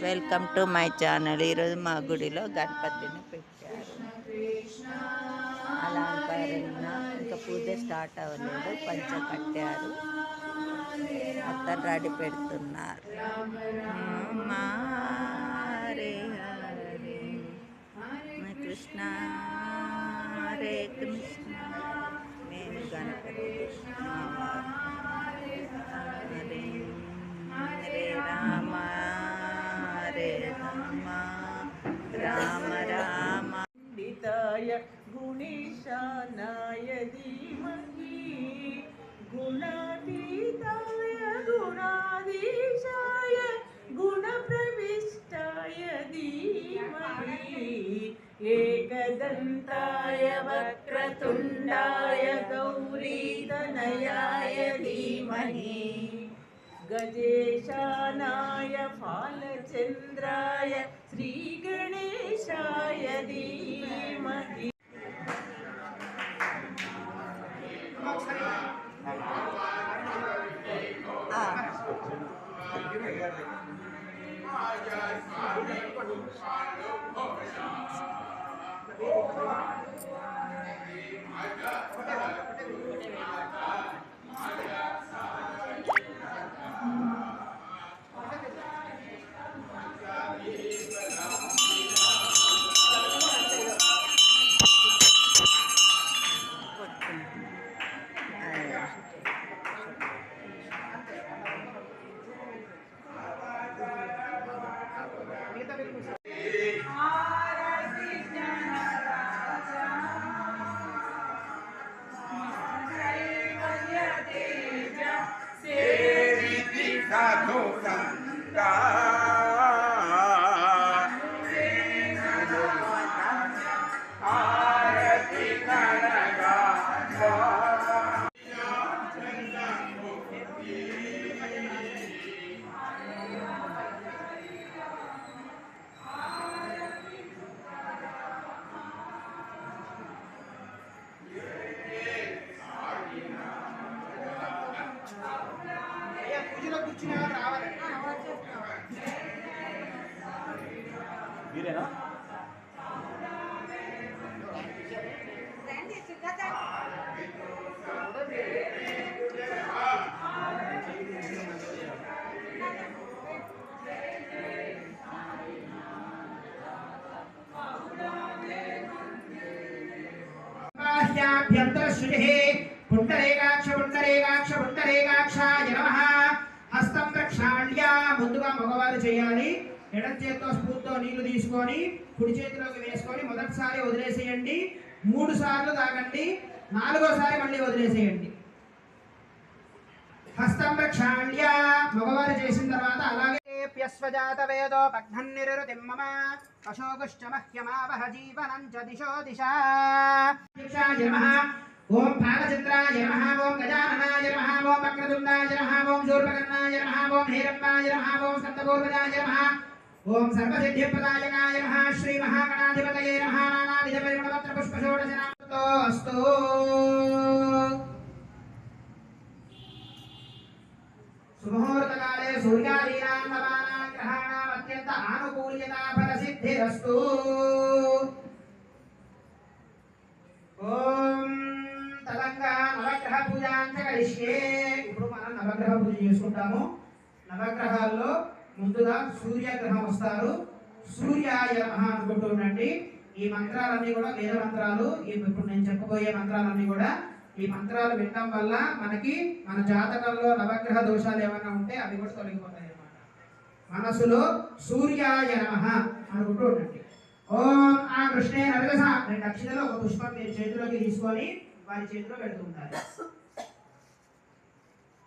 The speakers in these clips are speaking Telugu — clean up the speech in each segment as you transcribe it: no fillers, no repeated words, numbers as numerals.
Welcome to my channel. ఈరోజు మా గుడిలో గణపతిని పెట్టారు. అలంకరణ ఇంకా పూజ స్టార్ట్ అవ్వలేదు. పంచ కట్టారు, అతను రెడీ పెడుతున్నారు. హరే హరే కృష్ణ హరే కృష్ణ. నేను గణపతి హరే హరే రామ హరే రామ రామ రామ. పండితాయ గుణేశానాయ ధీమహి గుణాతీతాయ గుణాధీశాయ గుణప్రవిష్టాయ ధీమహి ఏకదంతాయ వక్రతుండాయ గౌరీతనయాయ ధీమహి గజేశానాయ ఫాలచంద్రాయ శ్రీగణేశాయ ధీమహి. మీరేనా? పుండరేకాక్షాయ నమః. హస్తం ప్రక్షాళ్య ముందుగా మగవారు చేయాలి. ఎడం చేతితో స్పూన్తో నీళ్లు తీసుకొని కుడి చేతిలోకి వేసుకొని మొదటిసారి వదిలేసేయండి. 3 సార్లు తాగండి. 4వసారి మళ్ళీ వదిలేసేయండి. హస్తం ప్రక్షాళ్య మగవారు చేసిన తర్వాత అలాగే ప్యస్వజాత వేదో పఘ్నన్నిరుతిం మమ అశోకశ్చ మహ్యమావహ జీవనం చ దిశో దిశా. నమః. ఓం భాగచంద్రాయ నమః. ఓం గజాననాయ నమః. ఓం వక్రతుండాయ నమః. ఓం శూర్పకర్ణాయ నమః. ఓం హేరంబాయ నమః. ఓం స్కందపూర్వజాయ నమః. ఓం సర్వసిద్ధిప్రదాయకాయ నమః. శ్రీ మహాగణాధిపతయే నమః. నానావిధ పరిమళపత్ర పుష్పషోడశనామతో అస్తు. సుముహూర్తకాలే సూర్యాదీనాం నవానాం గ్రహాణాం అత్యంత ఆనుకూల్యతా ఫలసిద్ధిరస్తు. ఓం తదంగా నవగ్రహ పూజాంచ కరిష్యే. ఇప్పుడు మనం నవగ్రహ పూజ చేసుకుంటాము. నవగ్రహాల్లో ముందుగా సూర్యగ్రహం వస్తారు. సూర్యాయ నమః అనుకుంటూ ఉండండి. ఈ మంత్రాలన్నీ కూడా వేద మంత్రాలు. ఇప్పుడు నేను చెప్పబోయే మంత్రాలన్నీ కూడా ఈ మంత్రాలు వినడం వల్ల మనకి మన జాతకంలో నవగ్రహ దోషాలు ఏమైనా ఉంటే అవి కూడా తొలగిపోతాయి అన్నమాట. మనసులో సూర్యాయ నమః అనుకుంటూ ఉండండి. ఓం ఆ కృష్ణే నరదస. 2 అక్షరాలు ఒక పుష్పం మీరు చేతిలోకి తీసుకొని వారి చేతిలో పెడుతుంటారు.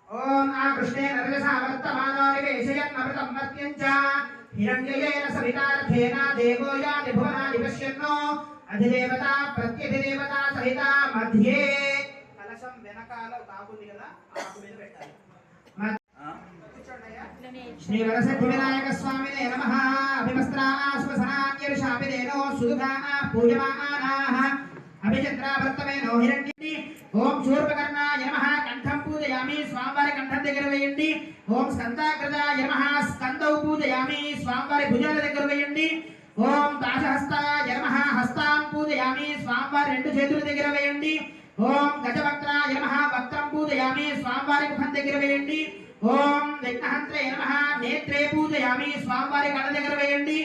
ఓం ఆ కృష్ణే నరదస వర్తమానాని వేషయన్ నమృతం మత్యంచ హిరణ్యయేన సవితార్థేన దేవో యాని భువనాని పశ్యన్నో అధిదేవత ప్రత్యధిదేవత సహిత మధ్యే. కలశం వెనకాల తాకుంది కదా, ఆకు మీద పెట్టాలి. శ్రీ వరసిద్ధి వినాయక స్వామినే నమః. అభివస్త్రాస్వసనాన్యర్షాభిదేనో సుదుగా పూజమానాః అభిచంద్రావర్తమేనో హిరణ్యని. ఓం శూర్పకర్ణాయ నమః. కంఠం పూజయామి. స్వామివారి కంఠం దగ్గర వేయండి. ఓం స్కందాగ్రజాయ నమః స్కందౌ పూజయామి స్వామివారి భుజాల దగ్గర వేయండి. ఓం దాశహస్తాయ నమః హస్తాం పూజయామి స్వామివారి రెండు చేతుల దగ్గర వేయండి. ఓం గజవక్త్రాయ నమః వక్త్రం పూజయామి స్వామివారి ముఖం దగ్గర వేయండి. ఓం విఘ్నహంత్రే నమః నేత్రే పూజయామి స్వామివారి కళ్ళ దగ్గర వేయండి.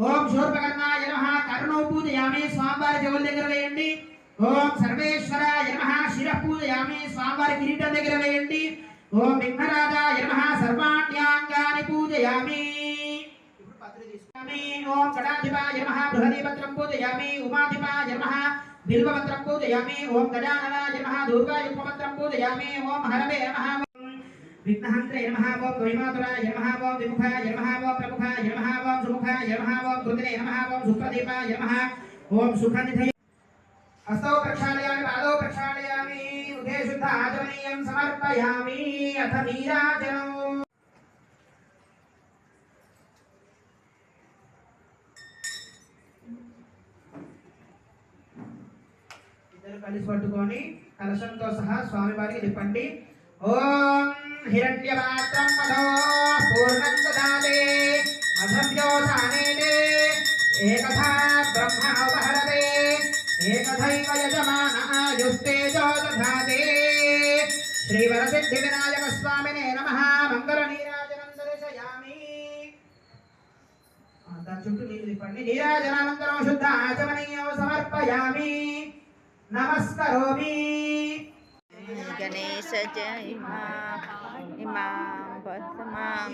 ఓం శూర్పకర్ణాయ నమః కర్ణౌ పూజయామి స్వామివారి చెవుల దగ్గర వేయండి. ఓం సర్వేశ్వరాయ నమః శిరః పూజయామి స్వామివారి కిరీటం దగ్గర వేయండి. ఓం విఘ్నరాజాయ నమః సర్వాణ్యాంగాని పూజయామి. ఓం గణాధిపాయ నమః బృహదీపత్రం పూజయామి. ఉమాధిపాయ నమః బిల్వపత్రం పూజయామి. ఓం గజాననాయ నమః దుర్గాయుగ్మపత్రం పూజయామి. ఓం హరవే నమః విఘ్నహంత్రే నమః. ఓం ద్వైమాతురాయ నమః. ఓం విముఖాయ నమః. ఓం ప్రముఖాయ నమః. ఓం సుముఖాయ నమః. ఓం కృతినే నమః. ఓం సుప్రదీపాయ నమః. ఓం సుఖనిధయ హస్తౌ ప్రక్షాళయామి పాదౌ ప్రక్షాళయామి ఉదే శుద్ధ ఆచమనీయం సమర్పయామి. అథ నీరాజనం. ఇద్దరు కలిసి పట్టుకొని కలశంతో సహా స్వామివారికి తిప్పండి. ఓం హిరణ్యపాత్రం మధో పూర్ణం దదాతే మధవ్యోసానేనే ఏకథా బ్రహ్మ ఉపహరతే ఏకథైవ యజమానాయుస్తేజో దధాతే. శ్రీవరసిద్ధి వినాయక స్వామినే నమః. మంగళ నీరాజనం దర్శయామి. దాని చుట్టూ నీళ్ళు తిప్పండి. నీరాజనానంతరం శుద్ధ ఆచమనీయం సమర్పయామి. నమస్కరోమి. గణేశ జయ ఇమాం పద్మాం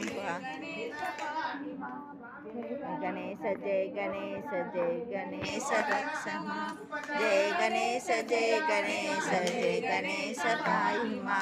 గణేశ జయ గణేశ జయ గణేశ రక్ష జయ గణేశ జయ గణేశ జయ గణేశ పాహిమా.